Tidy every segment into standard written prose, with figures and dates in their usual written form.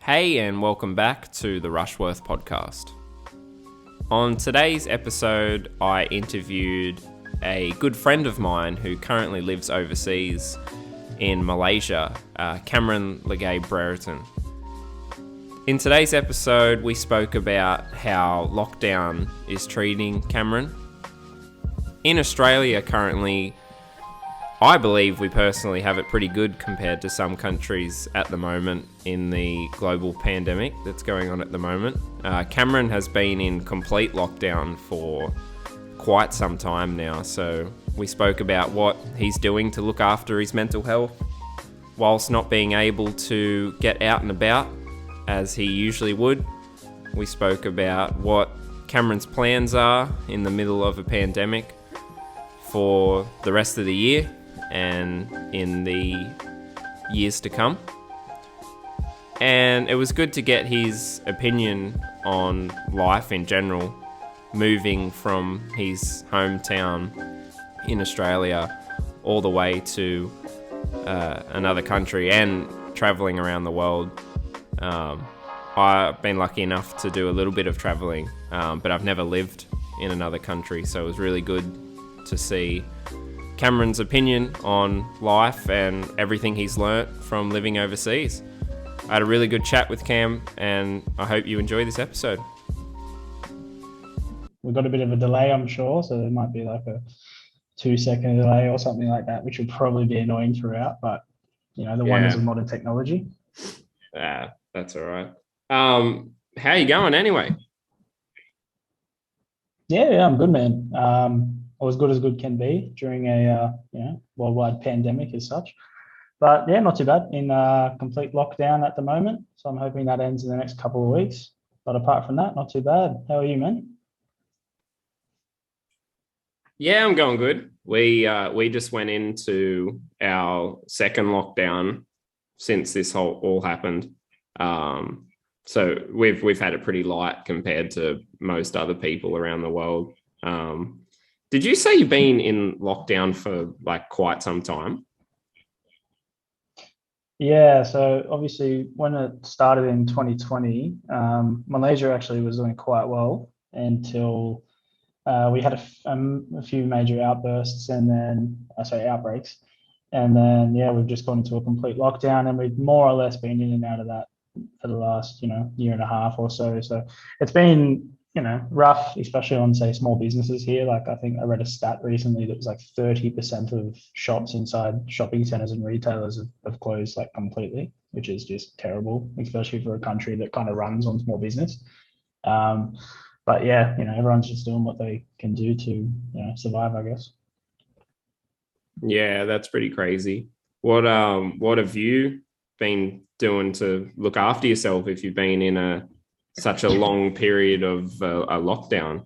Hey, and welcome back to the Rushworth podcast. On today's episode, I interviewed a good friend of mine who currently lives overseas in Malaysia, Cameron Le Gay Brereton. In today's episode, we spoke about how lockdown is treating Cameron. In Australia currently, I believe we personally have it pretty good compared to some countries at the moment in the global pandemic that's going on at the moment. Cameron has been in complete lockdown for quite some time now, so we spoke about what he's doing to look after his mental health whilst not being able to get out and about as he usually would. We spoke about what Cameron's plans are in the middle of a pandemic for the rest of the year and in the years to come. And it was good to get his opinion on life in general, moving from his hometown in Australia all the way to another country and traveling around the world. I've been lucky enough to do a little bit of traveling, but I've never lived in another country, so it was really good to see Cameron's opinion on life and everything he's learnt from living overseas. I had a really good chat with Cam, and I hope you enjoy this episode. We've got a bit of a delay, I'm sure, so there might be like a 2-second delay or something like that, which will probably be annoying throughout, but the wonders of modern technology. That's all right. How are you going anyway? Yeah, I'm good, man. As good can be during a worldwide pandemic as such. But yeah, not too bad. In complete lockdown at the moment, so I'm hoping that ends in the next couple of weeks. But apart from that, not too bad. How are you, man? Yeah, I'm going good. We just went into our second lockdown since this all happened. So we've had it pretty light compared to most other people around the world. Did you say you've been in lockdown for like quite some time? Yeah, so obviously when it started in 2020, Malaysia actually was doing quite well until we had a few major outbursts and then, outbreaks. And then, we've just gone into a complete lockdown and we've more or less been in and out of that for the last, year and a half or so. So it's been, rough, especially on, say, small businesses here. Like I think I read a stat recently that was like 30% of shops inside shopping centers and retailers have closed like completely, which is just terrible, especially for a country that kind of runs on small business. But yeah, everyone's just doing what they can do to, survive, I guess. Yeah, that's pretty crazy. What have you been doing to look after yourself if you've been in such a long period of a lockdown?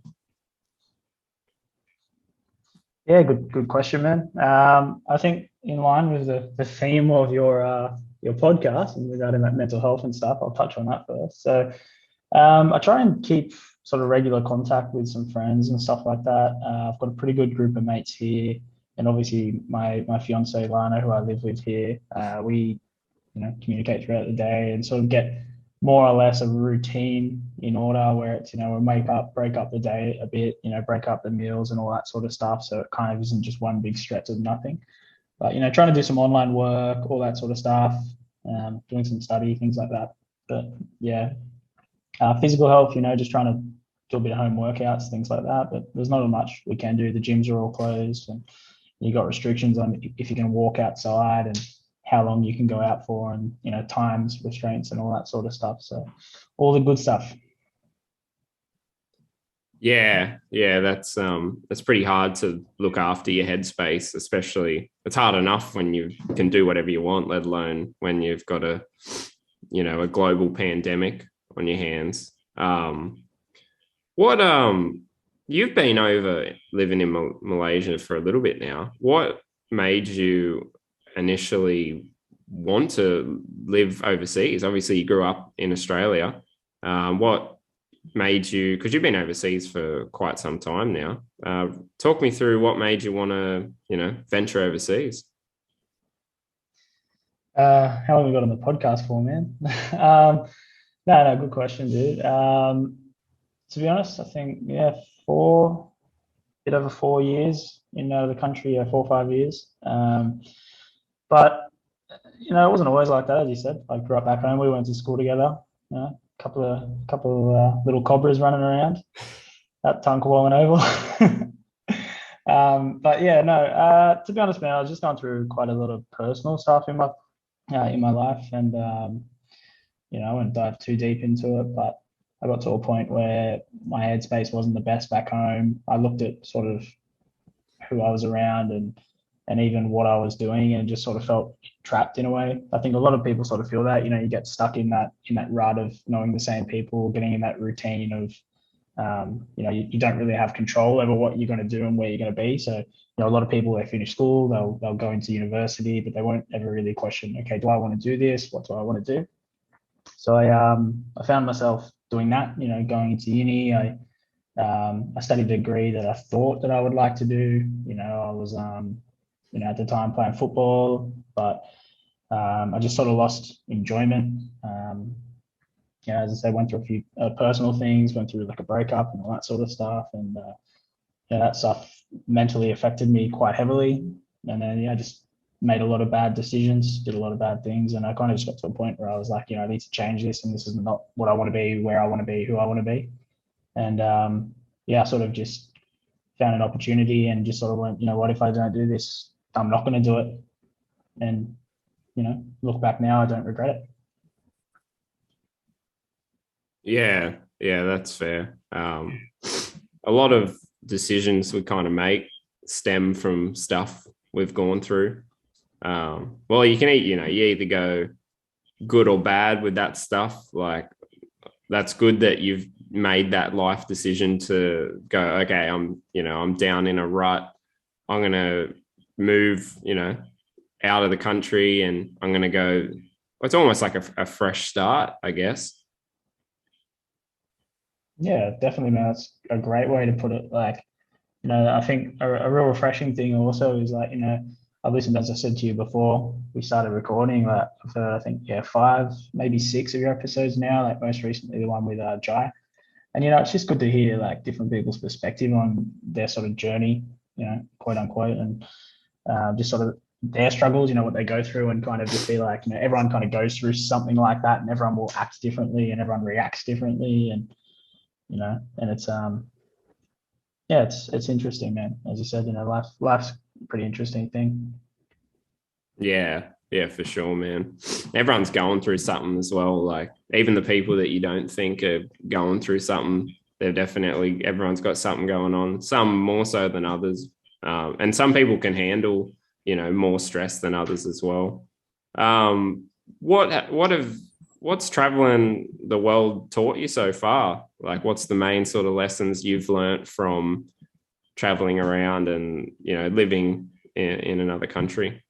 Yeah, good question, man. I think in line with the theme of your podcast and regarding that mental health and stuff, I'll touch on that first. So I try and keep sort of regular contact with some friends and stuff like that. I've got a pretty good group of mates here, and obviously my fiancée Lana, who I live with here. We communicate throughout the day and sort of get more or less a routine in order where it's, we break up the day a bit, break up the meals and all that sort of stuff. So it kind of isn't just one big stretch of nothing. But, trying to do some online work, all that sort of stuff, doing some study, things like that. But yeah, physical health, just trying to do a bit of home workouts, things like that. But there's not much we can do. The gyms are all closed and you got restrictions on if you can walk outside and how long you can go out for and, times restraints and all that sort of stuff. So all the good stuff. Yeah, that's pretty hard to look after your headspace, especially. It's hard enough when you can do whatever you want, let alone when you've got a global pandemic on your hands. You've been over living in Malaysia for a little bit now. What made you initially want to live overseas? Obviously, you grew up in Australia. What made you, because you've been overseas for quite some time now, talk me through what made you want to, venture overseas? How long have we got on the podcast for, man? No, good question, dude. To be honest, I think yeah, bit over 4 years in the country, yeah, 4 or 5 years. But it wasn't always like that, as you said. I grew up back home. We went to school together. Couple of little cobras running around at Tunkwong and Oval. But yeah, no. To be honest, man, I was just going through quite a lot of personal stuff in my life, and I wouldn't dive too deep into it, but I got to a point where my headspace wasn't the best back home. I looked at sort of who I was around and even what I was doing, and just sort of felt trapped in a way. I think a lot of people sort of feel that, you get stuck in that rut of knowing the same people, getting in that routine of you don't really have control over what you're going to do and where you're going to be. So, a lot of people, they finish school, they'll go into university, but they won't ever really question, okay, do I want to do this? What do I want to do? So I found myself doing that, going into uni. I studied a degree that I thought that I would like to do. I was at the time playing football, but I just sort of lost enjoyment. As I said, went through a few personal things, went through like a breakup and all that sort of stuff, and that stuff mentally affected me quite heavily. And then I just made a lot of bad decisions, did a lot of bad things, and I kind of just got to a point where I was like, I need to change this, and this is not what I want to be, where I want to be, who I want to be. And I sort of just found an opportunity and just sort of went, what if I don't do this? I'm not going to do it. And look back now, I don't regret it. Yeah, yeah, that's fair. A lot of decisions we kind of make stem from stuff we've gone through. Well, you can you either go good or bad with that stuff. Like, that's good that you've made that life decision to go, okay, I'm down in a rut. I'm going to move, out of the country, and I'm going to go. It's almost like a fresh start, I guess. Yeah, definitely, man. That's a great way to put it. Like, I think a real refreshing thing also is like, I've listened, as I said to you before we started recording, like I've heard, I think, yeah, 5, maybe 6 of your episodes now, like most recently the one with Jai. And, it's just good to hear like different people's perspective on their sort of journey, quote unquote, and just sort of their struggles, what they go through, and kind of just be like, everyone kind of goes through something like that, and everyone will act differently and everyone reacts differently. And, and it's, yeah, it's interesting, man. As you said, life's a pretty interesting thing. Yeah, yeah, for sure, man. Everyone's going through something as well. Like, even the people that you don't think are going through something, everyone's got something going on. Some more so than others, and some people can handle, more stress than others as well. Um, what's traveling the world taught you so far? Like, what's the main sort of lessons you've learnt from traveling around and, living in another country?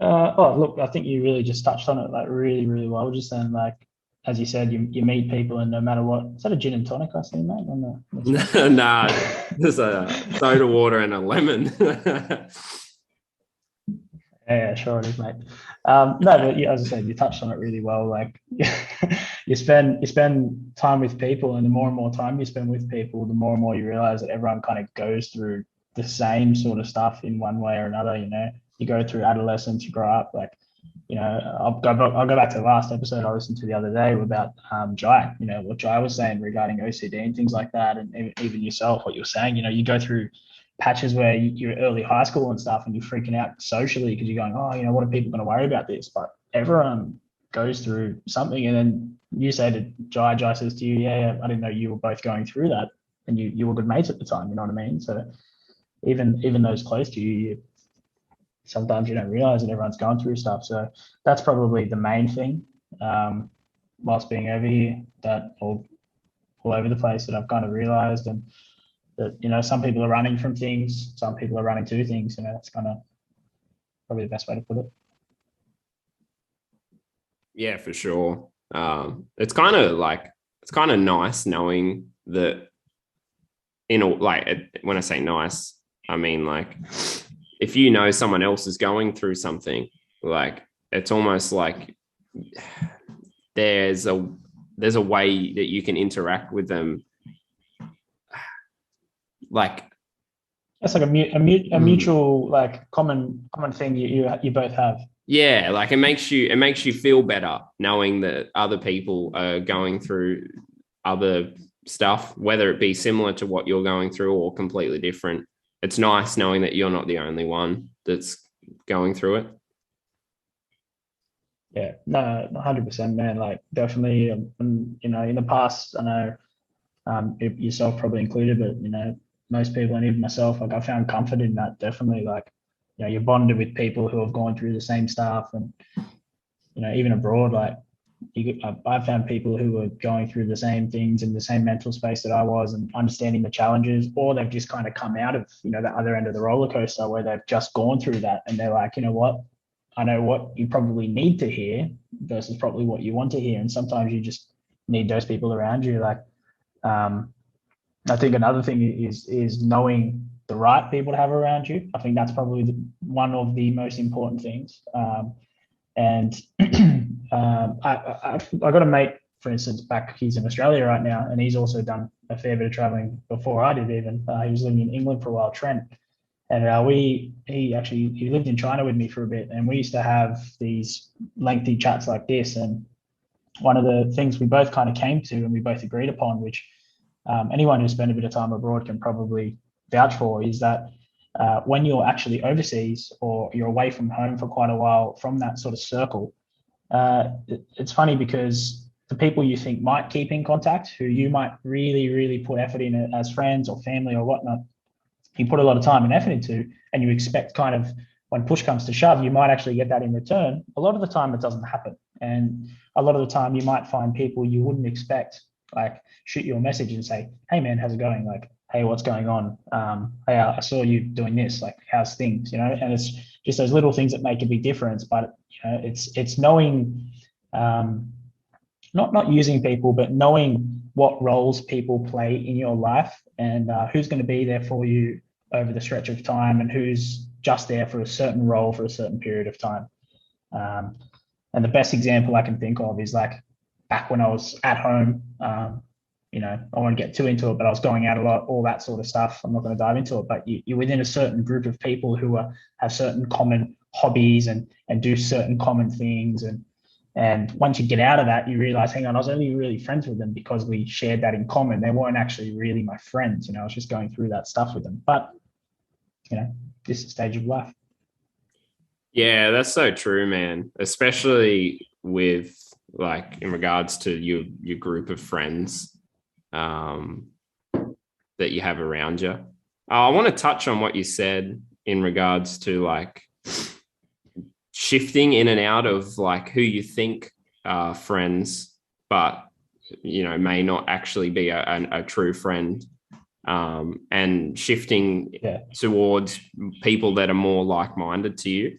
Look, I think you really just touched on it like really, really well. Just then, like as you said, you meet people, and no matter what, is that a gin and tonic I see, mate? Nah, there's a soda water and a lemon. Yeah, sure it is, mate. No, but yeah, as I said, you touched on it really well. Like you spend time with people, and the more and more time you spend with people, the more and more you realize that everyone kind of goes through the same sort of stuff in one way or another. You go through adolescence, you grow up. Like, I'll go back to the last episode I listened to the other day about Jai. What Jai was saying regarding OCD and things like that, and even yourself, what you're saying. You go through patches where you're early high school and stuff, and you're freaking out socially because you're going, oh, what are people going to worry about this? But everyone goes through something, and then you say to Jai says to you, yeah, I didn't know you were both going through that, and you were good mates at the time. You know what I mean? So even those close to you, sometimes you don't realize that everyone's going through stuff. So that's probably the main thing. Whilst being over here, that all over the place, that I've kind of realized, and that some people are running from things, some people are running to things. That's kind of probably the best way to put it. Yeah, for sure. It's kind of nice knowing that, when I say nice, I mean, like, if someone else is going through something, like, it's almost like there's a way that you can interact with them, like It's like a mutual like common thing you both have. yeah, like it makes you feel better knowing that other people are going through other stuff, whether it be similar to what you're going through or completely different. It's nice knowing that you're not the only one that's going through it. Yeah, no, 100%, man. Like definitely, in the past, I know yourself probably included, but most people and even myself, like I found comfort in that. Definitely, like you're bonded with people who have gone through the same stuff, and even abroad, like I found people who were going through the same things in the same mental space that I was, and understanding the challenges, or they've just kind of come out of the other end of the roller coaster where they've just gone through that, and they're like, you know what, I know what you probably need to hear versus probably what you want to hear, and sometimes you just need those people around you. Like, I think another thing is knowing the right people to have around you. I think that's probably one of the most important things. And I got a mate, for instance, back, he's in Australia right now, and he's also done a fair bit of traveling before I did even. He was living in England for a while, Trent. And he lived in China with me for a bit, and we used to have these lengthy chats like this. And one of the things we both kind of came to and we both agreed upon, which anyone who spent a bit of time abroad can probably vouch for, is that when you're actually overseas or you're away from home for quite a while from that sort of circle, it's funny because the people you think might keep in contact, who you might really, really put effort in as friends or family or whatnot, you put a lot of time and effort into, and you expect kind of when push comes to shove, you might actually get that in return. A lot of the time it doesn't happen. And a lot of the time you might find people you wouldn't expect, like shoot you a message and say, hey man, how's it going? Like, hey, what's going on? Hey, I saw you doing this, like how's things, and it's just those little things that make a big difference. But it's knowing, not using people, but knowing what roles people play in your life, and who's going to be there for you over the stretch of time, and who's just there for a certain role for a certain period of time. And the best example I can think of is like back when I was at home. I won't get too into it, but I was going out a lot, all that sort of stuff. I'm not going to dive into it, but you're within a certain group of people who have certain common hobbies and do certain common things. And once you get out of that, you realize, hang on, I was only really friends with them because we shared that in common. They weren't actually really my friends. I was just going through that stuff with them. But, this is the stage of life. Yeah, that's so true, man. Especially with like in regards to your group of friends that you have around you. I want to touch on what you said in regards to like shifting in and out of like who you think are friends, but may not actually be a true friend, and shifting towards people that are more like-minded to you.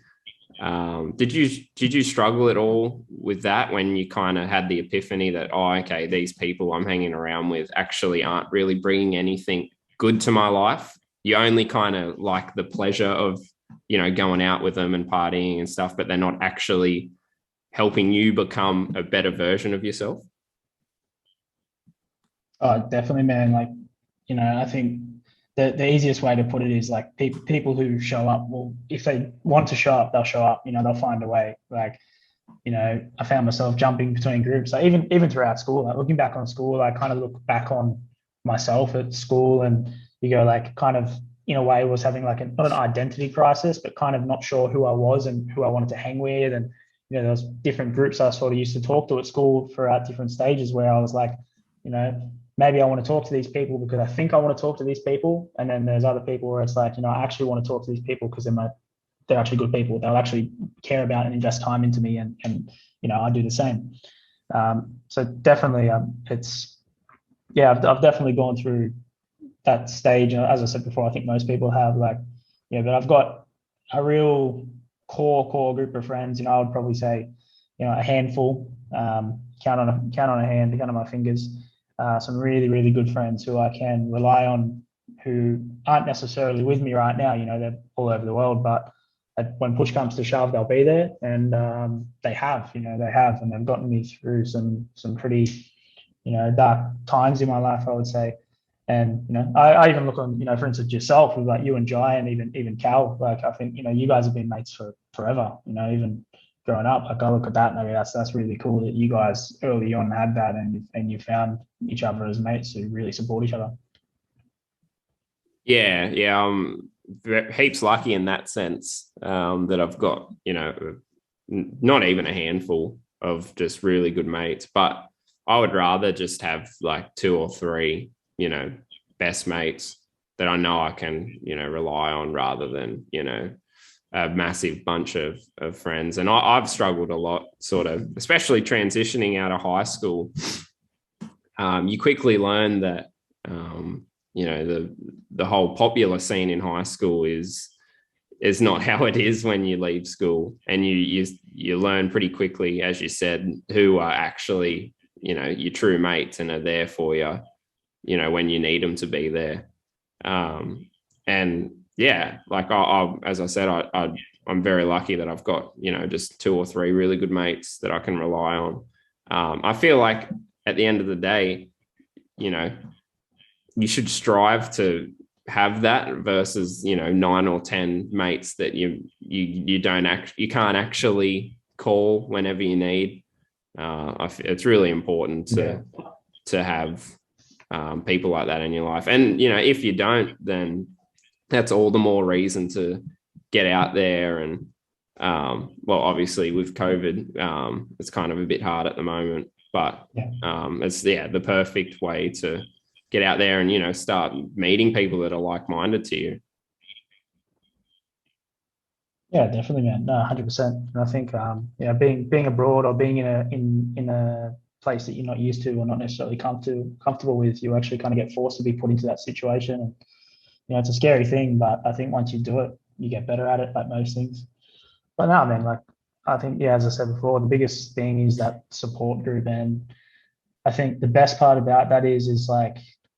Did you struggle at all with that when you kind of had the epiphany that, oh, okay, these people I'm hanging around with actually aren't really bringing anything good to my life? You only kind of like the pleasure of, going out with them and partying and stuff, but they're not actually helping you become a better version of yourself? Oh, definitely, man. Like, I think the easiest way to put it is like people who show up, well, if they want to show up, they'll show up, they'll find a way. Like, I found myself jumping between groups. Like even throughout school, like looking back on school, I kind of look back on myself at school, and you go like kind of in a way was having like not an identity crisis, but kind of not sure who I was and who I wanted to hang with. And, there was different groups I sort of used to talk to at school throughout different stages where I was like, maybe I want to talk to these people because I think I want to talk to these people. And then there's other people where it's like, I actually want to talk to these people because they're actually good people. They'll actually care about and invest time into me. And I do the same. So definitely I've definitely gone through that stage. As I said before, I think most people have but I've got a real core group of friends. I would probably say, a handful, count on a hand, count on my fingers. Some really, really good friends who I can rely on, who aren't necessarily with me right now. They're all over the world, but when push comes to shove, they'll be there, and they have, and they've gotten me through some pretty, dark times in my life, I would say. And I even look on, for instance, yourself with like you and Jai, and even Cal. Like I think you guys have been mates for forever. Even growing up, like I look at that, and I mean that's really cool that you guys early on had that, and you found each other as mates who really support each other. Yeah. I'm heaps lucky in that sense, that I've got, not even a handful of just really good mates, but I would rather just have like 2 or 3, best mates that I know I can, rely on, rather than, a massive bunch of friends. And I've struggled a lot, sort of, especially transitioning out of high school. You quickly learn that, the whole popular scene in high school is not how it is when you leave school, and you learn pretty quickly, as you said, who are actually, your true mates and are there for you, when you need them to be there. And yeah, like as I said, I'm very lucky that I've got, just 2 or 3 really good mates that I can rely on. I feel like at the end of the day, you should strive to have that versus, 9 or 10 mates that you can't actually call whenever you need. It's really important to have people like that in your life. And, if you don't, then that's all the more reason to get out there. And, well, obviously with COVID, it's kind of a bit hard at the moment, but it's the perfect way to get out there and, start meeting people that are like-minded to you. Yeah, definitely, man. No, 100%. And I think, being abroad or being in a place that you're not used to or not necessarily comfortable with, you actually kind of get forced to be put into that situation. And, it's a scary thing, but I think once you do it, you get better at it, like most things. But no, man, like, I think, as I said before, the biggest thing is that support group. And I think the best part about that is like,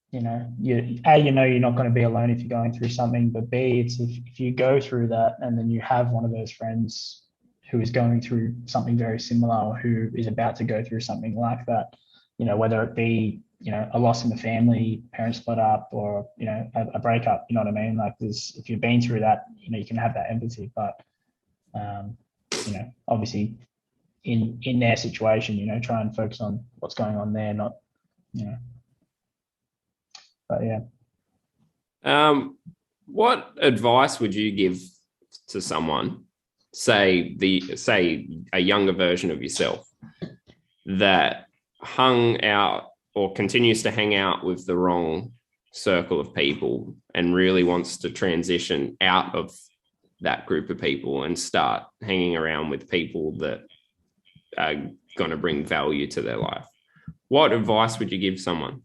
you're not going to be alone if you're going through something, but B, it's if you go through that and then you have one of those friends who is going through something very similar, or who is about to go through something like that, whether it be, a loss in the family, parents split up, or, a breakup, you know what I mean? Like if you've been through that, you can have that empathy, but, obviously in their situation, try and focus on what's going on there, not, but yeah. What advice would you give to someone, say a younger version of yourself, that hung out or continues to hang out with the wrong circle of people and really wants to transition out of that group of people and start hanging around with people that are going to bring value to their life? What advice would you give someone?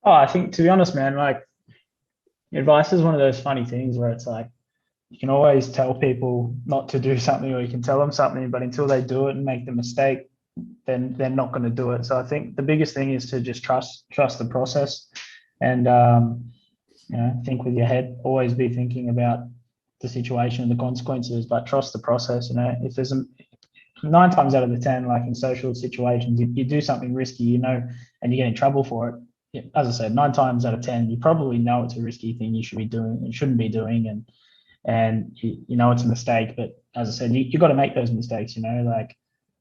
Oh, I think, to be honest, man, like, advice is one of those funny things where it's like, you can always tell people not to do something, or you can tell them something, but until they do it and make the mistake, then they're not going to do it. So I think the biggest thing is to just trust the process, and think with your head. Always be thinking about the situation and the consequences, but trust the process. If there's 9 times out of the 10, like in social situations, you do something risky, and you get in trouble for it. As I said, 9 times out of 10, you probably know it's a risky thing you should be doing and shouldn't be doing, and it's a mistake. But as I said, you got to make those mistakes.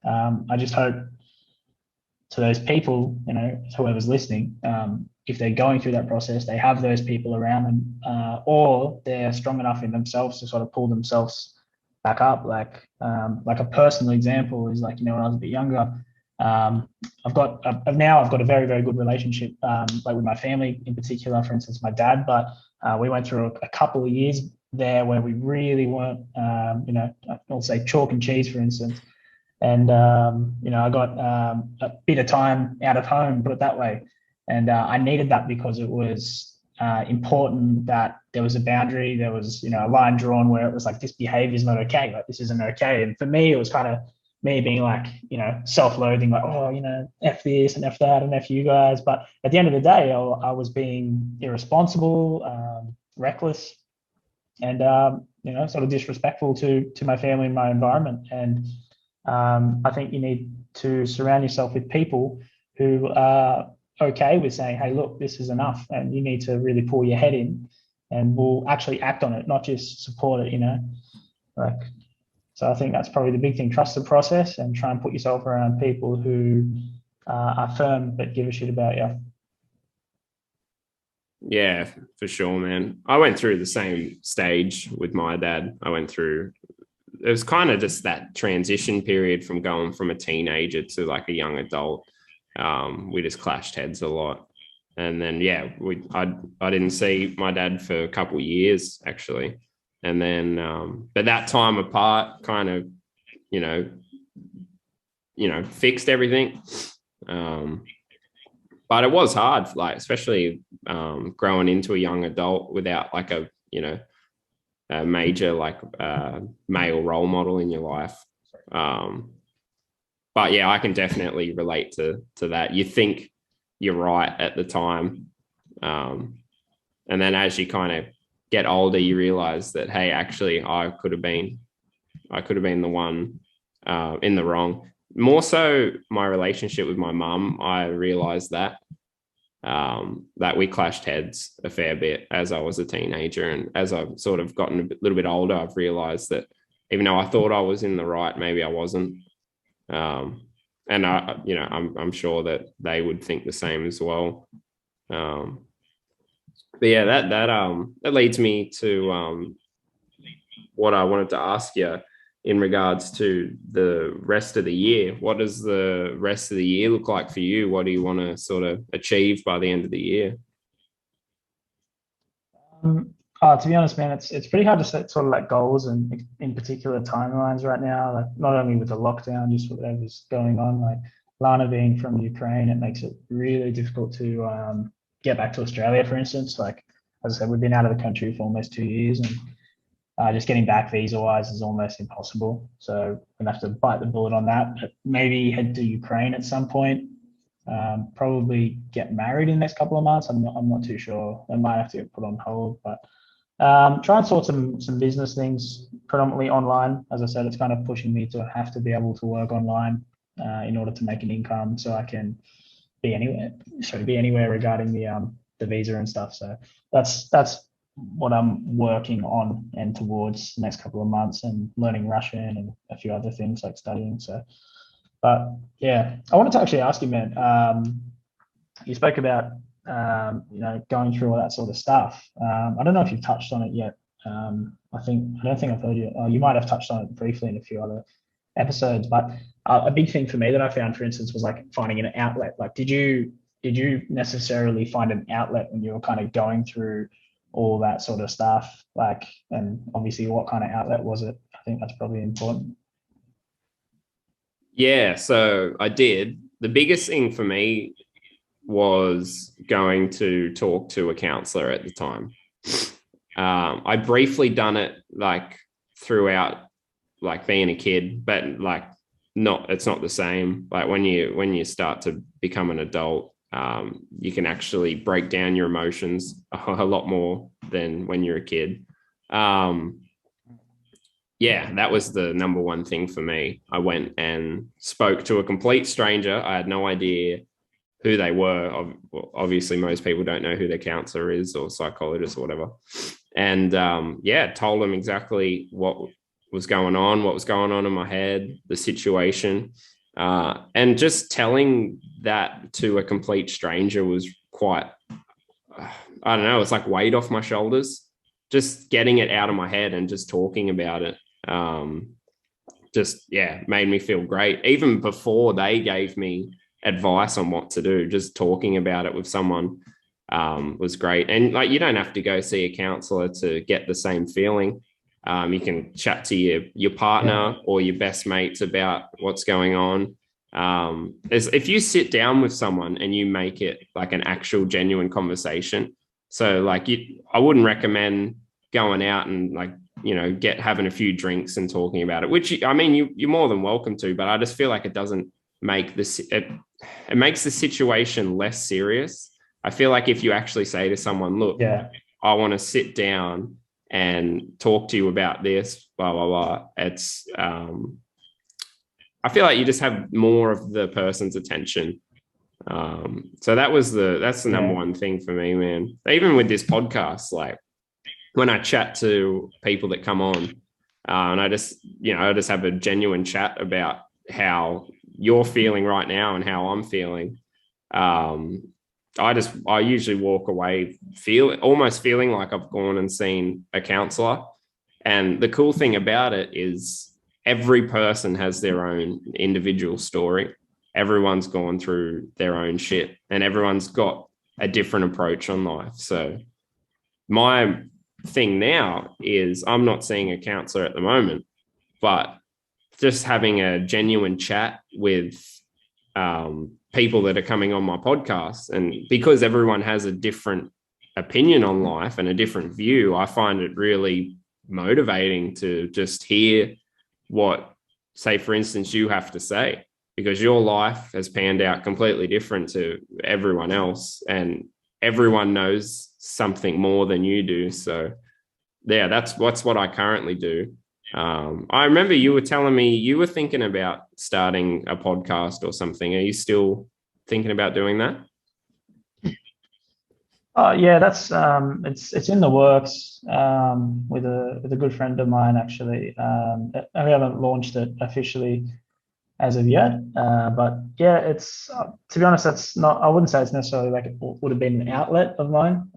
I just hope to those people, whoever's listening, if they're going through that process, they have those people around them, or they're strong enough in themselves to sort of pull themselves back up. Like a personal example is, like, when I was a bit younger, I've got a very, very good relationship, like with my family in particular, for instance, my dad, but we went through a couple of years there where we really weren't, I'll say chalk and cheese, for instance. And, I got a bit of time out of home, put it that way. And I needed that because it was important that there was a boundary. There was, a line drawn where it was like, this behavior is not okay. Like, this isn't okay. And for me, it was kind of me being like, self-loathing, like, oh, F this and F that and F you guys. But at the end of the day, I was being irresponsible, reckless. and sort of disrespectful to my family and my environment. And I think you need to surround yourself with people who are okay with saying, hey, look, this is enough, and you need to really pull your head in and will actually act on it, not just support it, like. So I think that's probably the big thing. Trust the process and try and put yourself around people who are firm but give a shit about you. Yeah, for sure, man. I went through the same stage with my dad. It was kind of just that transition period from going from a teenager to like a young adult. We just clashed heads a lot. And then, yeah, I didn't see my dad for a couple of years, actually. And then, but that time apart kind of, fixed everything. But it was hard, like, especially growing into a young adult without like a major like male role model in your life. But yeah, I can definitely relate to that. You think you're right at the time. And then as you kind of get older, you realize that, hey, actually I could have been the one in the wrong. More so my relationship with my mum, I realized that we clashed heads a fair bit as I was a teenager. And as I've sort of gotten a little bit older, I've realized that even though I thought I was in the right, maybe I wasn't. And I'm sure that they would think the same as well. But yeah, that leads me to what I wanted to ask you in regards to the rest of the year. What does the rest of the year look like for you? What do you want to sort of achieve by the end of the year? To be honest, man, it's pretty hard to set sort of like goals and in particular timelines right now. Like not only with the lockdown, just whatever's going on. Like Lana being from Ukraine, it makes it really difficult to get back to Australia, for instance. Like as I said, we've been out of the country for almost 2 years, and just getting back visa-wise is almost impossible. So I'm gonna have to bite the bullet on that. But maybe head to Ukraine at some point. Probably get married in the next couple of months. I'm not too sure. I might have to get put on hold, but try and sort some business things predominantly online. As I said, it's kind of pushing me to have to be able to work online in order to make an income, so I can be anywhere regarding the visa and stuff. So that's what I'm working on and towards the next couple of months, and learning Russian and a few other things like studying. So, but yeah, I wanted to actually ask you, man. You spoke about going through all that sort of stuff. I don't know if you've touched on it yet. I don't think I've heard you. You might have touched on it briefly in a few other episodes, but a big thing for me that I found, for instance, was like finding an outlet. Like, did you necessarily find an outlet when you were kind of going through all that sort of stuff? Like, and obviously, what kind of outlet was it? I think that's probably important. Yeah, so I did. The biggest thing for me was going to talk to a counsellor at the time. I briefly done it like throughout, like being a kid, but like it's not the same. Like when you start to become an adult, you can actually break down your emotions a lot more than when you're a kid. Yeah, that was the number one thing for me. I went and spoke to a complete stranger. I had no idea who they were. Obviously, most people don't know who their counselor is or psychologist or whatever. And told them exactly what was going on in my head, the situation. And just telling that to a complete stranger was quite, I don't know, it's like weight off my shoulders. Just getting it out of my head and just talking about it made me feel great. Even before they gave me advice on what to do, just talking about it with someone was great. And like, you don't have to go see a counselor to get the same feeling. You can chat to your partner or your best mates about what's going on. If you sit down with someone and you make it like an actual genuine conversation. So like I wouldn't recommend going out and like, having a few drinks and talking about it, which I mean, you're more than welcome to, but I just feel like it doesn't make it makes the situation less serious. I feel like if you actually say to someone, look, I want to sit down and talk to you about this, blah, blah, blah. It's, I feel like you just have more of the person's attention. So that's the number one thing for me, man. Even with this podcast, like when I chat to people that come on, and I just have a genuine chat about how you're feeling right now and how I'm feeling. I usually walk away almost feeling like I've gone and seen a counsellor. And the cool thing about it is every person has their own individual story. Everyone's gone through their own shit, and everyone's got a different approach on life. So my thing now is I'm not seeing a counsellor at the moment, but just having a genuine chat with people that are coming on my podcast. And because everyone has a different opinion on life and a different view, I find it really motivating to just hear what, say, for instance, you have to say, because your life has panned out completely different to everyone else, and everyone knows something more than you do. So yeah, that's what I currently do. I remember you were telling me you were thinking about starting a podcast or something. Are you still thinking about doing that? Yeah, that's it's in the works with a good friend of mine actually. We haven't launched it officially as of yet, but yeah, it's to be honest, that's not. I wouldn't say it's necessarily like it would have been an outlet of mine.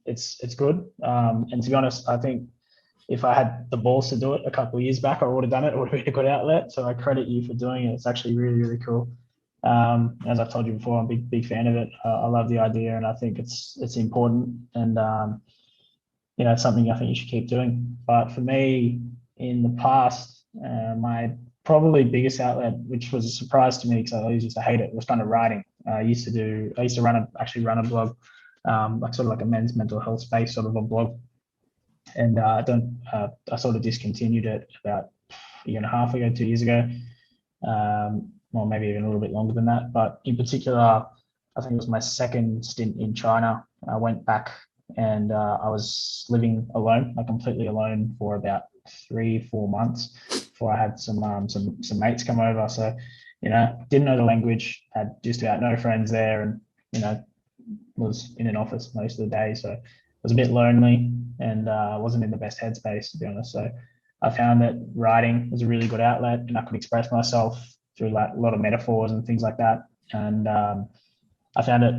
It's good, and to be honest, I think if I had the balls to do it a couple of years back, I would have done it. It would have been a good outlet. So I credit you for doing it. It's actually really, really cool. As I've told you before, I'm a big fan of it. I love the idea, and I think it's important, and it's something I think you should keep doing. But for me, in the past, my probably biggest outlet, which was a surprise to me because I used to hate it, was kind of writing. I used to run a blog, like sort of like a men's mental health space sort of a blog, and I sort of discontinued it about a year and a half ago, 2 years ago. Well, maybe even a little bit longer than that. But in particular, I think it was my second stint in China. I went back and I was living alone, like completely alone for about 3-4 months before I had some mates come over. So, didn't know the language, had just about no friends there, and, was in an office most of the day. So it was a bit lonely and wasn't in the best headspace, to be honest. So I found that writing was a really good outlet, and I could express myself through like a lot of metaphors and things like that. And I found it,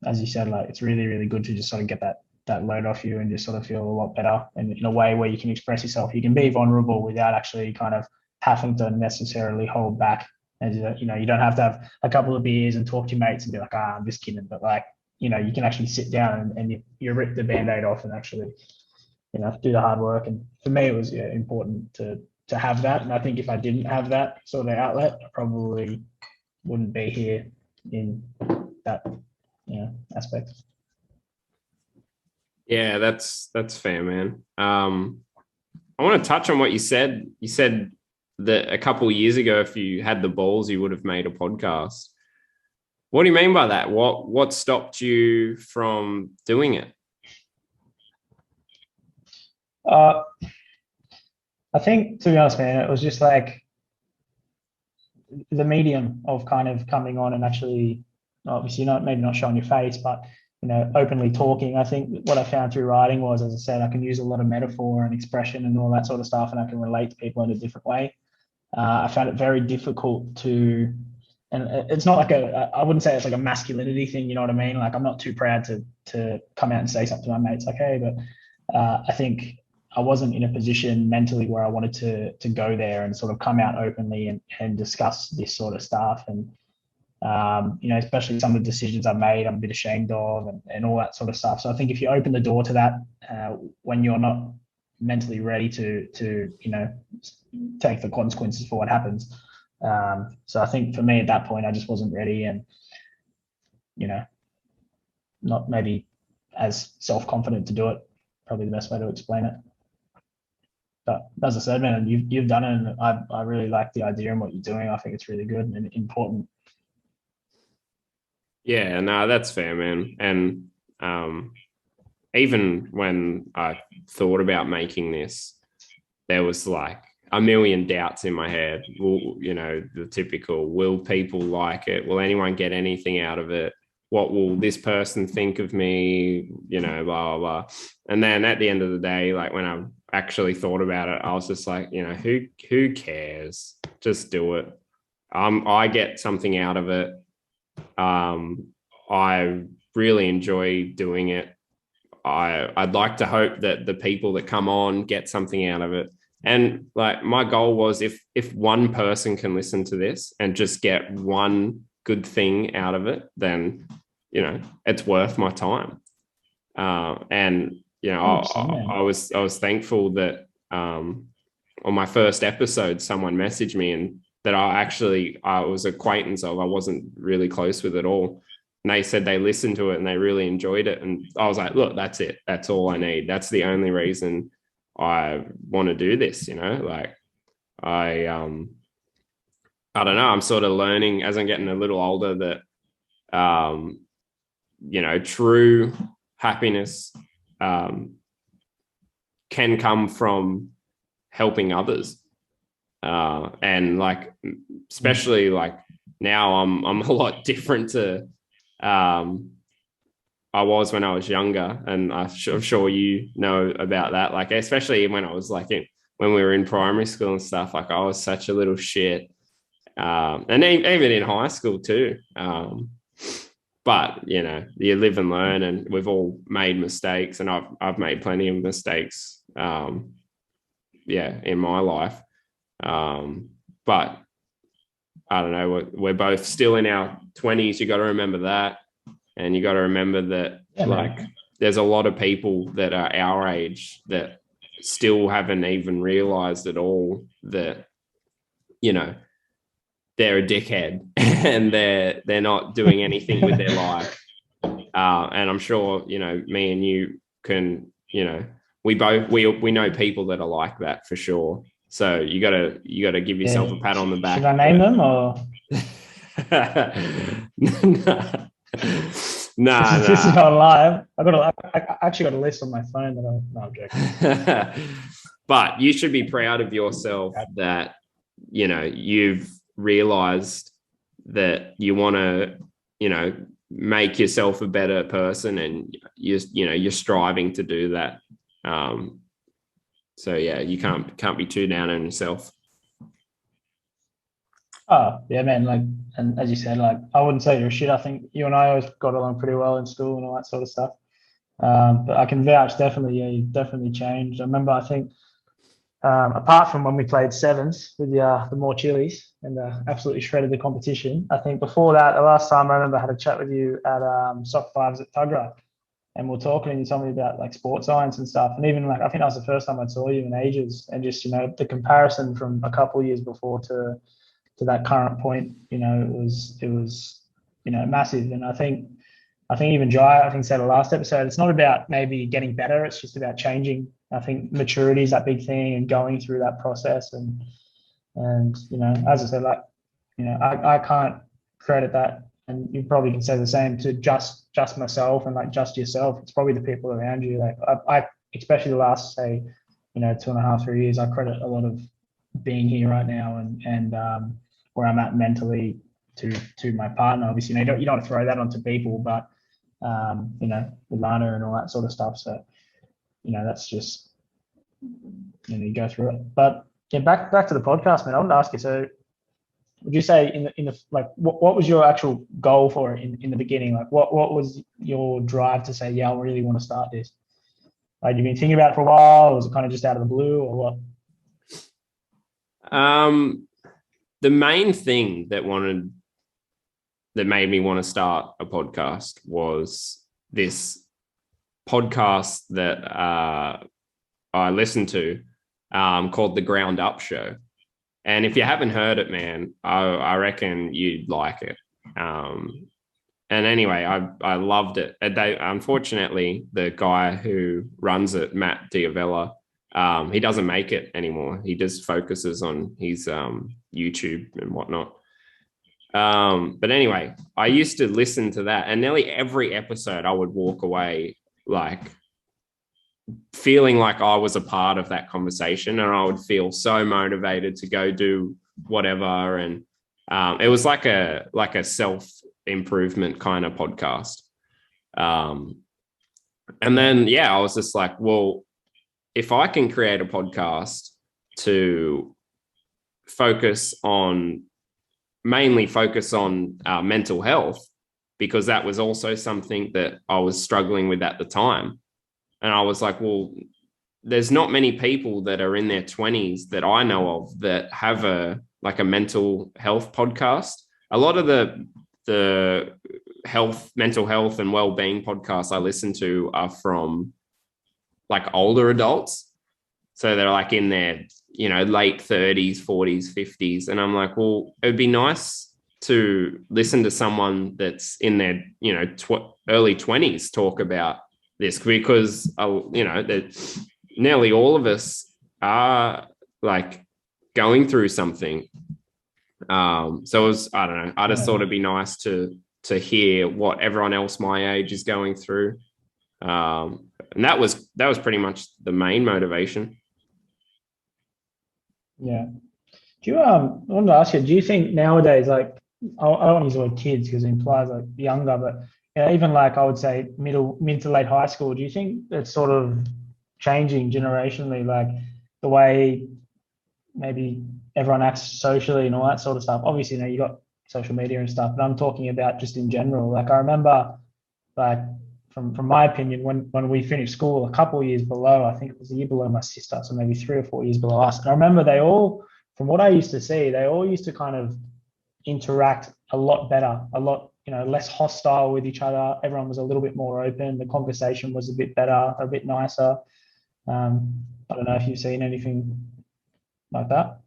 as you said, like it's really, really good to just sort of get that load off you and just sort of feel a lot better. And in a way where you can express yourself, you can be vulnerable without actually kind of having to necessarily hold back. And you don't have to have a couple of beers and talk to your mates and be like, I'm just kidding. But like, you can actually sit down and you rip the Band-Aid off and actually, do the hard work. And for me, it was important to have that. And I think if I didn't have that sort of outlet, I probably wouldn't be here in that aspect. Yeah, that's fair, man. I want to touch on what you said. You said that a couple of years ago, if you had the balls, you would have made a podcast. What do you mean by that? What stopped you from doing it? I think, to be honest, man, it was just like the medium of kind of coming on and actually, obviously maybe not showing your face, but openly talking. I think what I found through writing was, as I said, I can use a lot of metaphor and expression and all that sort of stuff, and I can relate to people in a different way. I found it very difficult to, and it's not like I wouldn't say it's like a masculinity thing, you know what I mean? Like I'm not too proud to come out and say something to my mates like, hey, but I think I wasn't in a position mentally where I wanted to go there and sort of come out openly and discuss this sort of stuff. And, especially some of the decisions I've made, I'm a bit ashamed of and all that sort of stuff. So I think if you open the door to that when you're not mentally ready to take the consequences for what happens. So I think for me at that point, I just wasn't ready and, not maybe as self-confident to do it. Probably the best way to explain it. But as I said, man, you've done it, and I really like the idea and what you're doing. I think it's really good and important. Yeah, no, that's fair, man. And even when I thought about making this, there was like a million doubts in my head. Will, the typical, will people like it? Will anyone get anything out of it? What will this person think of me? Blah, blah, blah. And then at the end of the day, like when I actually thought about it, I was just like, who cares? Just do it. I get something out of it. I really enjoy doing it. I'd like to hope that the people that come on get something out of it. And like my goal was if one person can listen to this and just get one good thing out of it, then, it's worth my time. And, I was thankful that on my first episode, someone messaged me and that I was acquaintance of, I wasn't really close with at all. And they said they listened to it and they really enjoyed it. And I was like, look, that's it. That's all I need. That's the only reason I want to do this, like I don't know. I'm sort of learning as I'm getting a little older that, true happiness can come from helping others. And like, especially like now I'm a lot different to, I was when I was younger, and I'm sure you know about that. Like, especially when I was like when we were in primary school and stuff, like I was such a little shit. And even in high school too. But you live and learn, and we've all made mistakes, and I've made plenty of mistakes. In my life. But I don't know, we're both still in our 20s. You got to remember that. And you got to remember that, there's a lot of people that are our age that still haven't even realized at all that, they're a dickhead and they're not doing anything with their life. And I'm sure, me and you can, we know people that are like that for sure. So you gotta give yourself a pat on the back. Should I name them or? Nah. This is not live. I actually got a list on my phone that I'm joking. But you should be proud of yourself that you've realized that you want to make yourself a better person, and you're striving to do that. So yeah, you can't be too down on yourself. Oh yeah, man. Like, and as you said, like I wouldn't say you're a shit. I think you and I always got along pretty well in school and all that sort of stuff. But I can vouch, definitely, yeah, you definitely changed. I remember, I think, apart from when we played sevens with the more chilies and absolutely shredded the competition, I think before that, the last time I remember I had a chat with you at Sock Fives at Tuggerah, and we're talking, and you told me about like sports science and stuff. And even like, I think that was the first time I saw you in ages, and just, the comparison from a couple of years before to that current point, it was massive. And I think even Jai, I think said the last episode, it's not about maybe getting better, it's just about changing. I think maturity is that big thing, and going through that process. And as I said, like, I can't credit that, and you probably can say the same, to just myself and like just yourself. It's probably the people around you. Like I especially the last, say, 2.5, 3 years, I credit a lot of being here right now and where I'm at mentally to my partner. Obviously, you don't want to throw that onto people, but with Lana and all that sort of stuff. So, that's just, you go through it. But yeah, back to the podcast, man. I wanted to ask you, so would you say in the like, what was your actual goal for it in the beginning? Like, what was your drive to say, yeah, I really want to start this? Like, you've been thinking about it for a while, or was it kind of just out of the blue, or what? The main thing that made me want to start a podcast was this podcast that I listened to called The Ground Up Show. And if you haven't heard it, man, I reckon you'd like it. And anyway, I loved it. Unfortunately, the guy who runs it, Matt Diavella, he doesn't make it anymore. He just focuses on his YouTube and whatnot. But anyway, I used to listen to that, and nearly every episode I would walk away like feeling like I was a part of that conversation, and I would feel so motivated to go do whatever. And it was like a self improvement kind of podcast. And then, I was just like, well, if I can create a podcast to mainly focus on mental health, because that was also something that I was struggling with at the time. And I was like, well, there's not many people that are in their 20s that I know of that have a mental health podcast. A lot of the mental health and well-being podcasts I listen to are from like older adults. So they're like in their, late 30s, 40s, 50s. And I'm like, well, it would be nice to listen to someone that's in their, early 20s talk about this, because, that nearly all of us are like going through something. So it was, I don't know, I just thought it'd be nice to hear what everyone else my age is going through. And that was pretty much the main motivation. Yeah. Do you I wanted to ask you, do you think nowadays, like, I don't use the word kids because it implies like younger, but even like I would say mid to late high school, do you think it's sort of changing generationally, like the way maybe everyone acts socially and all that sort of stuff? Obviously, you got social media and stuff, but I'm talking about just in general. Like I remember, like from my opinion, when we finished school, a couple of years below, I think it was a year below my sister, so maybe 3 or 4 years below us. And I remember they all, from what I used to see, they all used to kind of interact a lot better, a lot, less hostile with each other. Everyone was a little bit more open. The conversation was a bit better, a bit nicer. I don't know if you've seen anything like that.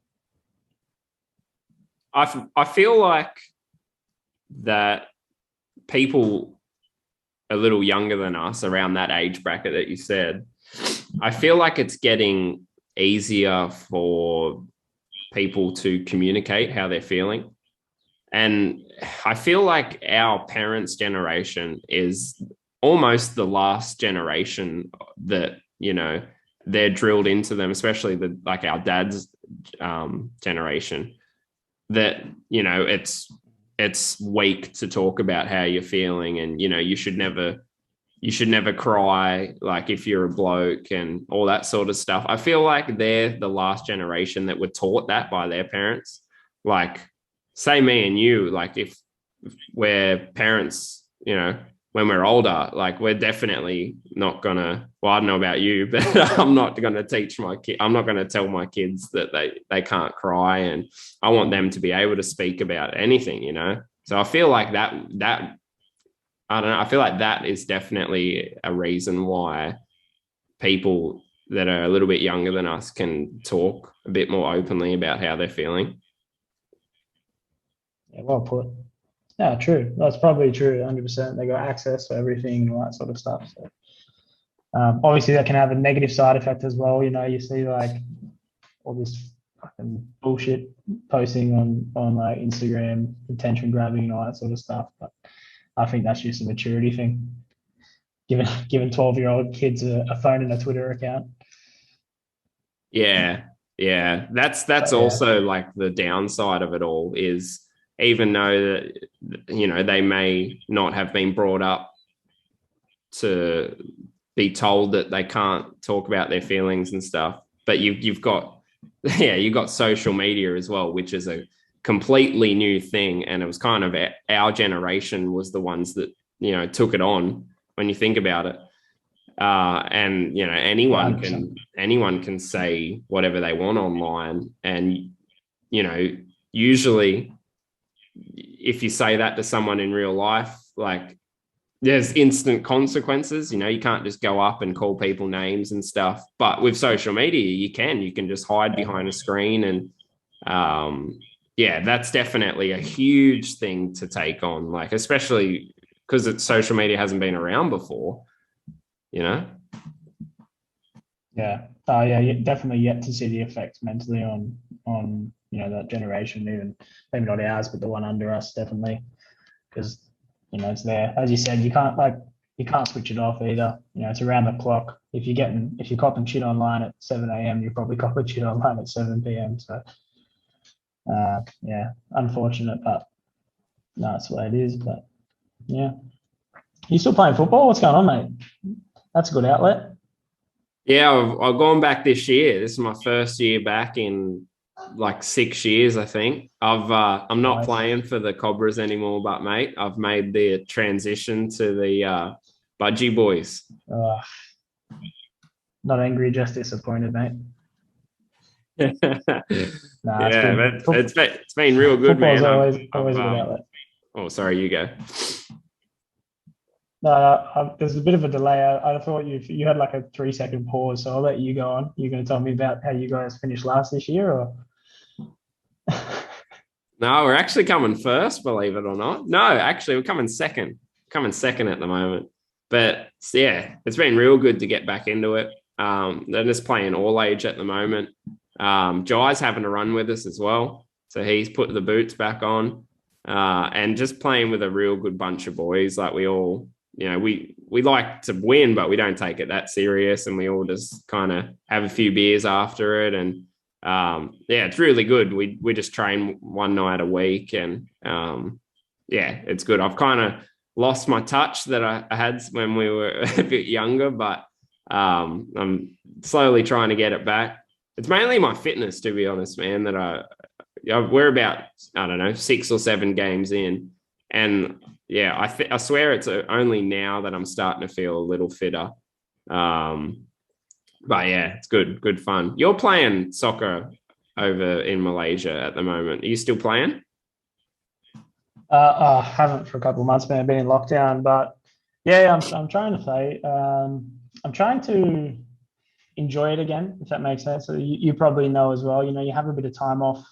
I feel like that people a little younger than us, around that age bracket that you said, I feel like it's getting easier for people to communicate how they're feeling. And I feel like our parents' generation is almost the last generation that, they're drilled into them, especially our dad's generation, that, it's weak to talk about how you're feeling, and, you should never cry, like if you're a bloke and all that sort of stuff. I feel like they're the last generation that were taught that by their parents. Like, say me and you, like if we're parents, when we're older, like we're definitely not gonna, well, I don't know about you, but I'm not gonna teach my kid, I'm not gonna tell my kids that they can't cry, and I want them to be able to speak about anything, So I feel like that I don't know, I feel like that is definitely a reason why people that are a little bit younger than us can talk a bit more openly about how they're feeling. Yeah, well put. Yeah, true. That's probably true. 100%. They got access to everything and all that sort of stuff. So, obviously, that can have a negative side effect as well. You see like all this fucking bullshit posting on like Instagram, attention grabbing and all that sort of stuff. But I think that's just a maturity thing. Giving 12-year-old kids a phone and a Twitter account. Yeah. That's also like the downside of it all, is even though that, they may not have been brought up to be told that they can't talk about their feelings and stuff, but you've got social media as well, which is a completely new thing. And it was kind of our generation was the ones that, took it on, when you think about it. And, anyone can say whatever they want online. And, usually if you say that to someone in real life, like there's instant consequences. You can't just go up and call people names and stuff. But with social media, you can just hide behind a screen. And that's definitely a huge thing to take on, like, especially because social media hasn't been around before, Yeah. Oh, yeah. Definitely yet to see the effects mentally on that generation, even maybe not ours, but the one under us, definitely, because it's there. As you said, you can't, like, you can't switch it off either. It's around the clock. If you're copping shit online at 7 a.m., you're probably copping shit online at 7 p.m. So yeah, unfortunate, but no, that's the way it is. But yeah, you still playing football? What's going on, mate? That's a good outlet. Yeah, I've gone back this year. This is my first year back in like 6 years, I think. I'm not Nice. playing for the Cobras anymore, but mate, I've made the transition to the Budgie Boys. Not angry, just disappointed, mate. Nah, it's Yeah, good. but it's been real good, Football's man. always a good outlet. Oh, sorry, you go. No, there's a bit of a delay. I thought you had like a 3-second pause, so I'll let you go on. You're going to tell me about how you guys finished last this year, or? No, we're actually coming first, believe it or not. No, actually, we're coming second. Coming second at the moment. But yeah, it's been real good to get back into it. They're just playing all age at the moment. Jai's having a run with us as well. So he's put the boots back on. And just playing with a real good bunch of boys. Like we all, we like to win, but we don't take it that serious. And we all just kind of have a few beers after it. And yeah, it's really good. We just train one night a week, and yeah, it's good. I've kind of lost my touch that I had when we were a bit younger, but I'm slowly trying to get it back. It's mainly my fitness, to be honest, man, that we're about, I don't know, 6 or 7 games in. And yeah, I swear it's only now that I'm starting to feel a little fitter. But yeah, it's good fun. You're playing soccer over in Malaysia at the moment. Are you still playing? I haven't for a couple of months, man. I've been in lockdown, but yeah, I'm trying to play. I'm trying to enjoy it again, if that makes sense. So you probably know as well. You have a bit of time off.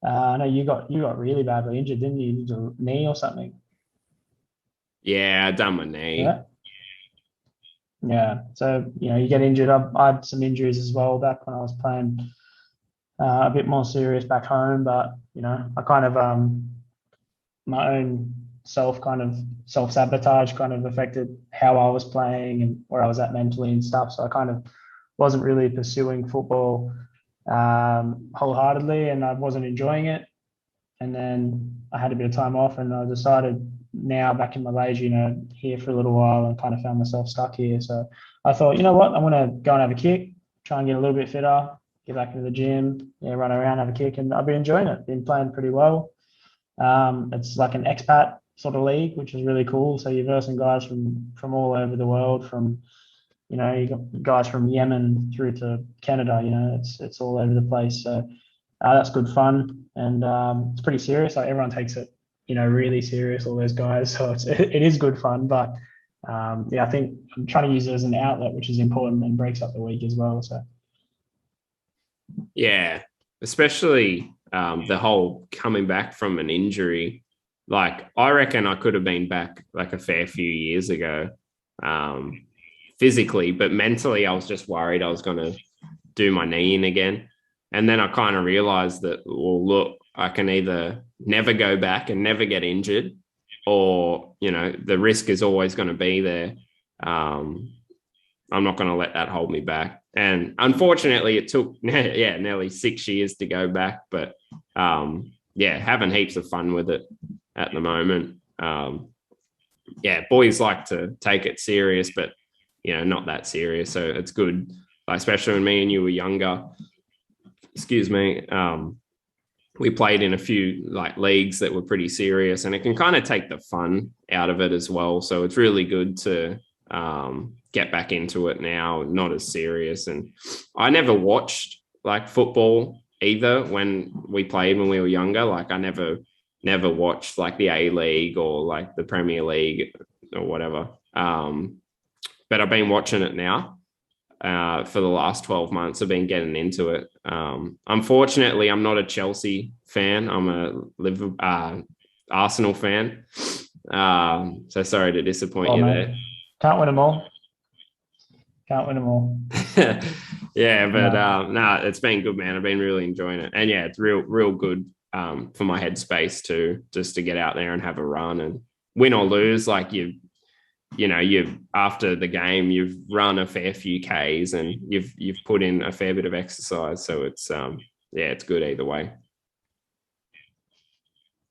I know you got really badly injured, didn't you? Your knee or something? Yeah, I done my knee. Yeah. Yeah. So you get injured. I had some injuries as well back when I was playing a bit more serious back home, but I kind of my own self sabotage kind of affected how I was playing and where I was at mentally and stuff. So I kind of wasn't really pursuing football wholeheartedly, and I wasn't enjoying it. And then I had a bit of time off, and I decided now back in Malaysia, here for a little while, and kind of found myself stuck here. So I thought, you know what, I'm going to go and have a kick, try and get a little bit fitter, get back into the gym, run around, have a kick, and I've been enjoying it. Been playing pretty well. It's like an expat sort of league, which is really cool. So you're versing guys from all over the world, from you got guys from Yemen through to Canada. It's all over the place. So that's good fun, and it's pretty serious. Like everyone takes it, really serious. All those guys, so it is good fun. But yeah, I think I'm trying to use it as an outlet, which is important and breaks up the week as well. So yeah, especially the whole coming back from an injury. Like I reckon I could have been back like a fair few years ago, physically, but mentally I was just worried I was going to do my knee in again. And then I kind of realized that, well, look, I can either never go back and never get injured, or, the risk is always going to be there. I'm not going to let that hold me back. And unfortunately, it took, nearly 6 years to go back. But, having heaps of fun with it at the moment. Boys like to take it serious, but, not that serious. So it's good, especially when me and you were younger. Excuse me. We played in a few leagues that were pretty serious, and it can kind of take the fun out of it as well. So it's really good to get back into it now, not as serious. And I never watched football either when we played when we were younger. I never watched the A League or the Premier League or whatever. But I've been watching it now. For the last 12 months, I've been getting into it. Unfortunately, I'm not a Chelsea fan. I'm a Arsenal fan. So sorry to disappoint you mate. there. Can't win them all. Yeah, but it's been good, man. I've been really enjoying it. And yeah, it's real good for my headspace too, just to get out there and have a run and win or lose. you after the game, you've run a fair few Ks and you've put in a fair bit of exercise. So it's it's good either way.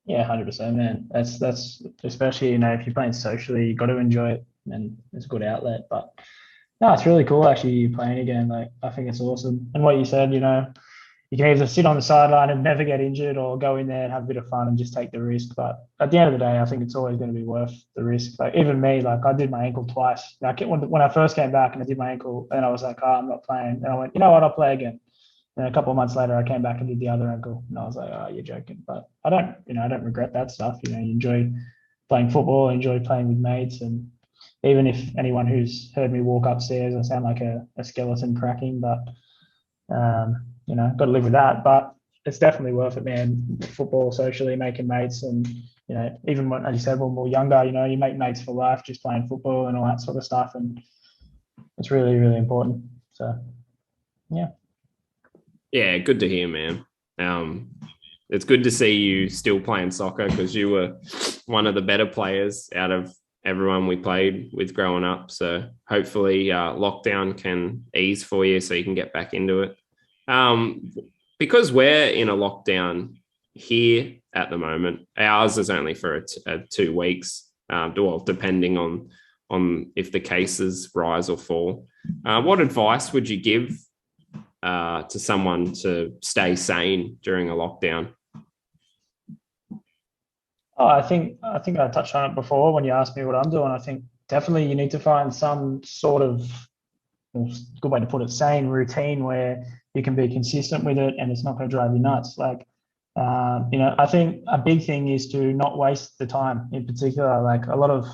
Yeah, 100%, man. That's especially, if you're playing socially, you got to enjoy it, and it's a good outlet. But no, it's really cool actually playing again. Like, I think it's awesome. And what you said, you can either sit on the sideline and never get injured, or go in there and have a bit of fun and just take the risk. But at the end of the day, I think it's always going to be worth the risk. Like, even me, like, I did my ankle twice. Like, when I first came back and I did my ankle, and I was like, oh, I'm not playing. And I went, you know what, I'll play again. And a couple of months later, I came back and did the other ankle, and I was like, "Oh, you're joking." But I don't regret that stuff. You enjoy playing football, enjoy playing with mates, and even if anyone who's heard me walk upstairs, I sound like a skeleton cracking, but got to live with that. But it's definitely worth it, man. Football, socially, making mates, and even when, as you said, when we're younger, you make mates for life just playing football and all that sort of stuff, and it's really, really important. So, yeah. Yeah, good to hear, man. It's good to see you still playing soccer, because you were one of the better players out of everyone we played with growing up. So hopefully lockdown can ease for you so you can get back into it. Because we're in a lockdown here at the moment, ours is only for 2 weeks, depending on if the cases rise or fall. What advice would you give to someone to stay sane during a lockdown? Oh, I think I touched on it before when you asked me what I'm doing. I think definitely you need to find some sort of, good way to put it, sane routine where you can be consistent with it and it's not going to drive you nuts. Like, I think a big thing is to not waste the time. In particular, like, a lot of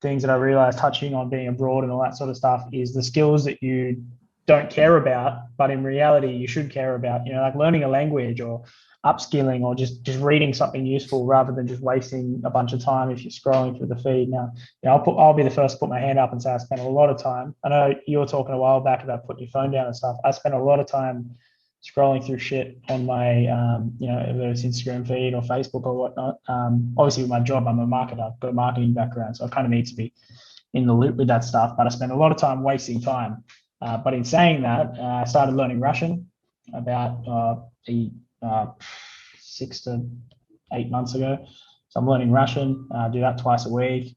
things that I realized touching on being abroad and all that sort of stuff is the skills that you don't care about, but in reality you should care about. Like learning a language or upskilling, or just reading something useful, rather than just wasting a bunch of time if you're scrolling through the feed. Now, I'll be the first to put my hand up and say I spent a lot of time. I know you were talking a while back about putting your phone down and stuff. I spent a lot of time scrolling through shit on my, whether it's Instagram feed or Facebook or whatnot. Obviously, with my job, I'm a marketer. I've got a marketing background, so I kind of need to be in the loop with that stuff. But I spent a lot of time wasting time. But in saying that, I started learning Russian about 6 to 8 months ago. So I'm learning Russian, do that twice a week,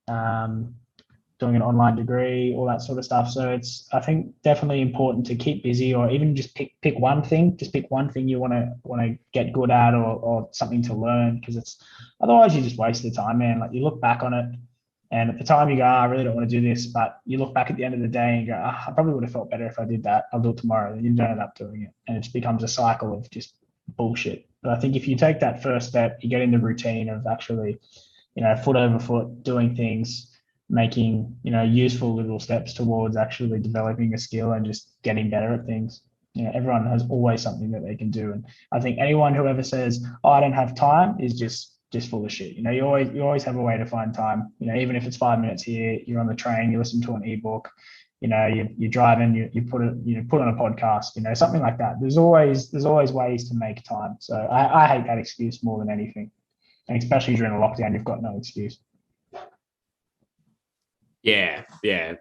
doing an online degree, all that sort of stuff. So it's, I think, definitely important to keep busy, or even just pick one thing. Just pick one thing you want to get good at, or something to learn, because it's, otherwise you just waste the time, man. Like, you look back on it, and at the time you go, I really don't want to do this, but you look back at the end of the day and go, I probably would have felt better if I did that. I'll do it tomorrow. And you don't end up doing it, and it just becomes a cycle of just bullshit. But I think if you take that first step, you get in the routine of actually, foot over foot, doing things, making, useful little steps towards actually developing a skill and just getting better at things. Everyone has always something that they can do. And I think anyone who ever says, oh, I don't have time, is just full of shit. You always have a way to find time. Even if it's 5 minutes here, you're on the train, you listen to an ebook, you're driving, you put on a podcast, something like that. There's always ways to make time. So I hate that excuse more than anything. And especially during a lockdown, you've got no excuse. Yeah,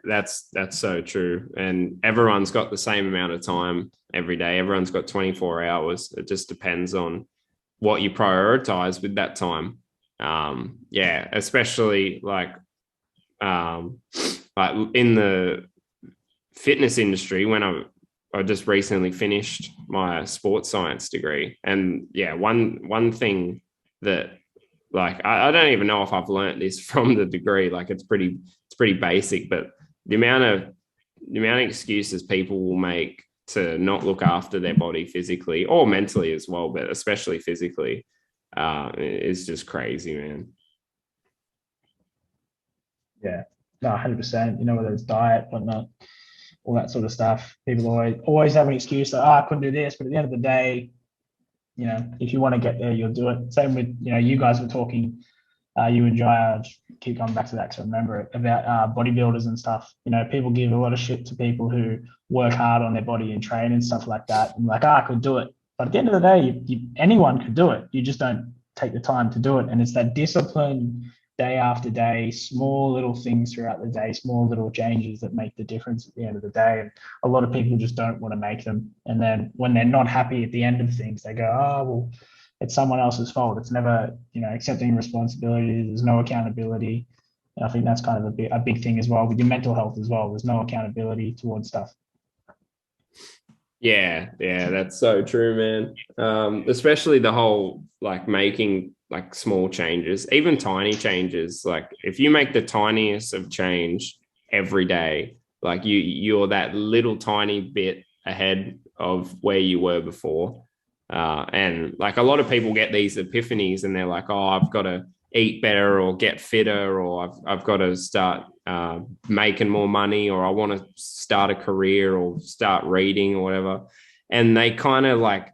that's so true. And everyone's got the same amount of time every day. Everyone's got 24 hours. It just depends on what you prioritize with that time. Especially like in the fitness industry, when I just recently finished my sports science degree, and one thing that, like, I don't even know if I've learned this from the degree. Like, it's pretty basic, but the amount of excuses people will make to not look after their body physically or mentally as well, but especially physically, is just crazy, man. Yeah, no, 100%. Whether it's diet, whatnot, all that sort of stuff. People always have an excuse that, I couldn't do this, but at the end of the day, if you want to get there, you'll do it. Same with, you guys were talking, you and Jaya, keep coming back to that because I remember it, about bodybuilders and stuff. People give a lot of shit to people who work hard on their body and train and stuff like that. And like, I could do it. But at the end of the day, anyone could do it. You just don't take the time to do it. And it's that discipline day after day, small little things throughout the day, small little changes that make the difference at the end of the day. And a lot of people just don't want to make them. And then when they're not happy at the end of things, they go, oh, well, it's someone else's fault. It's never, accepting responsibility. There's no accountability. And I think that's kind of a big thing as well with your mental health as well. There's no accountability towards stuff. Yeah, that's so true, man. Especially the whole like making like small changes, even tiny changes. Like if you make the tiniest of change every day, like you're that little tiny bit ahead of where you were before. And like a lot of people get these epiphanies and they're like, oh, I've got to eat better or get fitter, or I've got to start making more money, or I want to start a career or start reading or whatever. And they kind of like,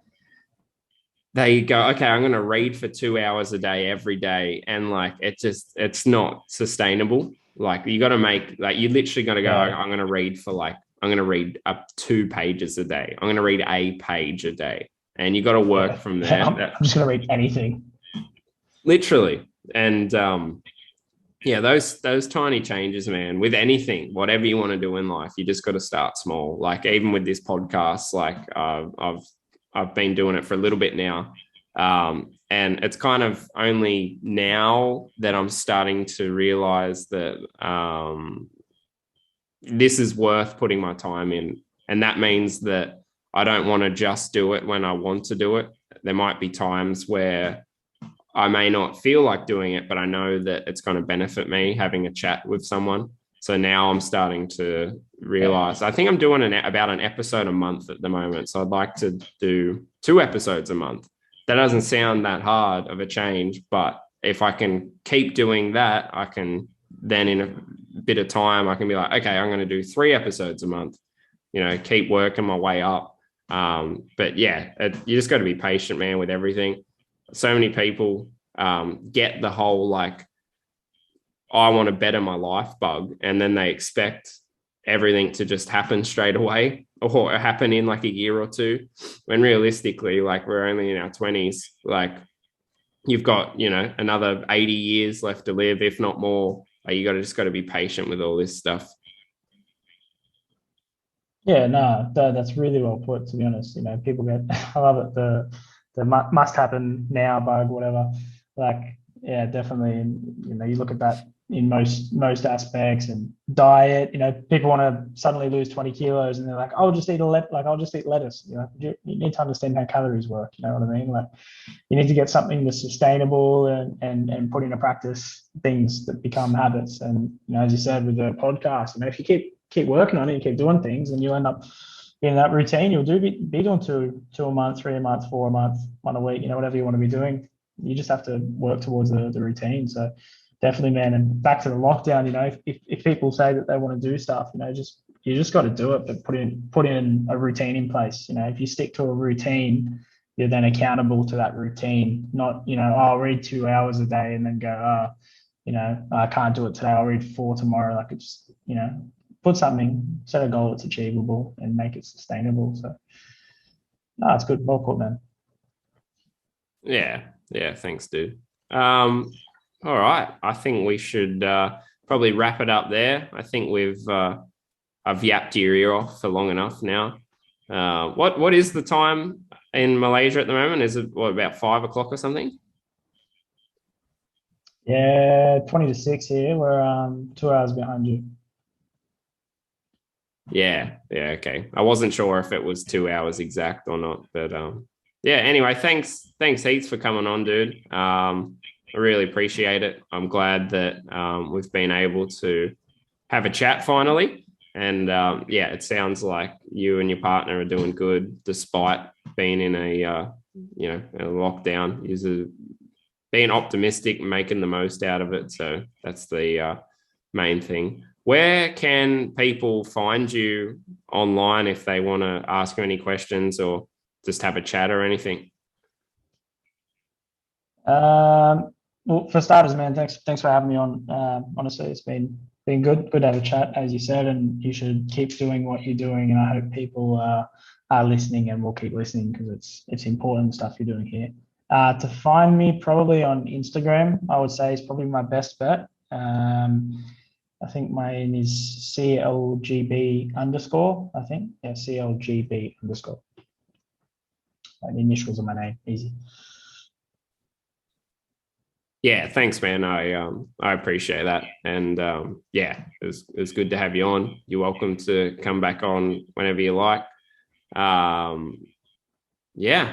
they go, okay, I'm going to read for 2 hours a day every day. And like, it's not sustainable. Like you got to make, like, you literally got to go, I'm going to read up 2 pages a day. I'm going to read a page a day. And you got to work from there. I'm just going to read anything. Literally. And those tiny changes, man, with anything, whatever you want to do in life, you just got to start small. Like even with this podcast, like I've been doing it for a little bit now. And it's kind of only now that I'm starting to realize that this is worth putting my time in. And that means that I don't want to just do it when I want to do it. There might be times where I may not feel like doing it, but I know that it's going to benefit me having a chat with someone. So now I'm starting to realize, I think I'm doing about an episode a month at the moment. So I'd like to do 2 episodes a month. That doesn't sound that hard of a change, but if I can keep doing that, I can then in a bit of time, I can be like, okay, I'm going to do 3 episodes a month, keep working my way up. But yeah, you just got to be patient, man, with everything. So many people get the whole like, I want to better my life bug, and then they expect everything to just happen straight away or happen in like a year or 2, when realistically, like we're only in our 20s. Like you've got, another 80 years left to live, if not more. Like you just got to be patient with all this stuff. Yeah, no, that's really well put, to be honest. People get, I love it, the must happen now bug, whatever. Like, yeah, definitely. And, you look at that in most aspects, and diet, people want to suddenly lose 20 kilos and they're like, I'll just eat lettuce. You need to understand how calories work. You know what I mean? Like you need to get something that's sustainable and put into practice things that become habits. And, as you said with the podcast, if you keep working on it, you keep doing things, and you end up in that routine, you'll be doing two a month, 3 a month, 4 a month, 1 a week, whatever you want to be doing. You just have to work towards the routine. So definitely, man. And back to the lockdown, if people say that they want to do stuff, you just got to do it, but put in a routine in place. If you stick to a routine, you're then accountable to that routine, not, I'll read 2 hours a day and then go, I can't do it today, I'll read 4 tomorrow. Like it's, put something, set a goal that's achievable and make it sustainable. So no, it's good. Well put, man. Yeah, thanks, dude. All right, I think we should probably wrap it up there. I think I've yapped your ear off for long enough now. What is the time in Malaysia at the moment? Is it about 5 o'clock or something? Yeah, 20 to 6 here. We're 2 hours behind you. Yeah, okay. I wasn't sure if it was 2 hours exact or not, but yeah. Anyway, thanks heaps for coming on, dude. I really appreciate it. I'm glad that we've been able to have a chat finally, and yeah, it sounds like you and your partner are doing good despite being in a lockdown. You're being optimistic, making the most out of it. So that's the main thing. Where can people find you online if they want to ask you any questions or just have a chat or anything? Well, for starters, man, thanks for having me on. Honestly, it's been good to have a chat, as you said, and you should keep doing what you're doing. And I hope people are listening and will keep listening, because it's important stuff you're doing here. To find me, probably on Instagram, I would say is probably my best bet. I think mine is CLGB underscore, I think. Yeah, CLGB underscore. Like the initials of my name, easy. Yeah, thanks, man. I appreciate that, and yeah, it's good to have you on. You're welcome to come back on whenever you like. Yeah,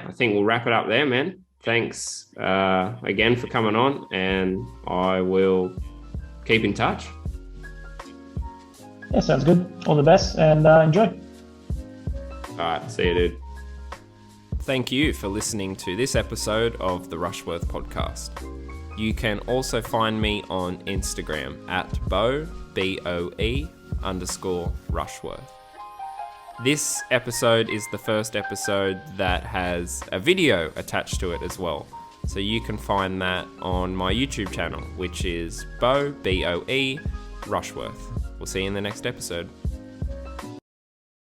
I think we'll wrap it up there, man. Thanks again for coming on, and I will keep in touch. Yeah, sounds good. All the best and enjoy. All right, see you, dude. Thank you for listening to this episode of the Rushworth podcast. You can also find me on Instagram at BOE_Rushworth. This episode is the first episode that has a video attached to it as well. So you can find that on my YouTube channel, which is BOE Rushworth. We'll see you in the next episode.